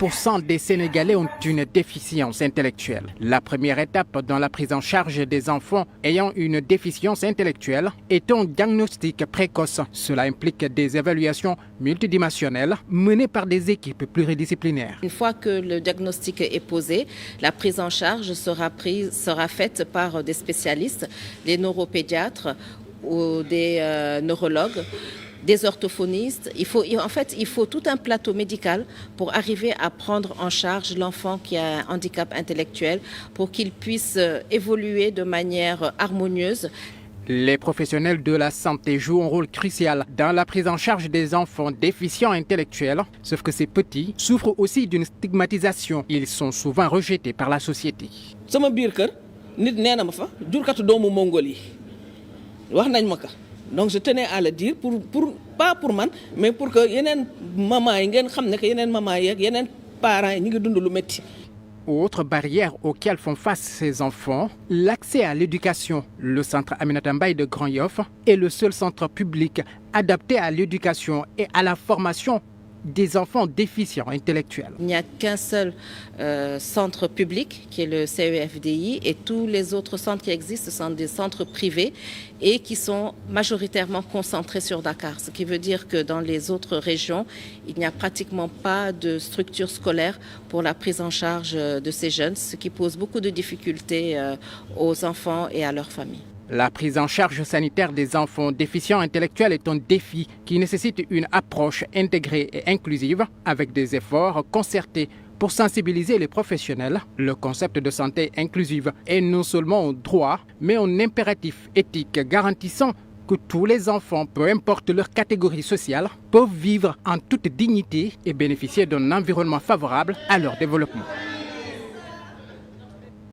50% des Sénégalais ont une déficience intellectuelle. La première étape dans la prise en charge des enfants ayant une déficience intellectuelle est un diagnostic précoce. Cela implique des évaluations multidimensionnelles menées par des équipes pluridisciplinaires. Une fois que le diagnostic est posé, la prise en charge sera faite par des spécialistes, des neuropédiatres ou des neurologues, des orthophonistes. Il faut tout un plateau médical pour arriver à prendre en charge l'enfant qui a un handicap intellectuel pour qu'il puisse évoluer de manière harmonieuse. Les professionnels de la santé jouent un rôle crucial dans la prise en charge des enfants déficients intellectuels, sauf que ces petits souffrent aussi d'une stigmatisation. Ils sont souvent rejetés par la société. Sama biir kër nit nee na ma fa jurkatu doomu Mongolie wax nañ ma ko. Donc je tenais à le dire pas pour man mais pour que yeneen maman yi ngeen xam ne que yeneen maman yi ak yeneen parents yi ñu ngi dund lu métti. Autre barrière auxquelles font face ces enfants, l'accès à l'éducation. Le centre Aminata Mbaye de Grand Yoff est le seul centre public adapté à l'éducation et à la formation des enfants déficients intellectuels. Il n'y a qu'un seul centre public qui est le CEFDI et tous les autres centres qui existent sont des centres privés et qui sont majoritairement concentrés sur Dakar. Ce qui veut dire que dans les autres régions, il n'y a pratiquement pas de structure scolaire pour la prise en charge de ces jeunes, ce qui pose beaucoup de difficultés aux enfants et à leurs familles. La prise en charge sanitaire des enfants déficients intellectuels est un défi qui nécessite une approche intégrée et inclusive avec des efforts concertés pour sensibiliser les professionnels. Le concept de santé inclusive est non seulement un droit, mais un impératif éthique garantissant que tous les enfants, peu importe leur catégorie sociale, peuvent vivre en toute dignité et bénéficier d'un environnement favorable à leur développement.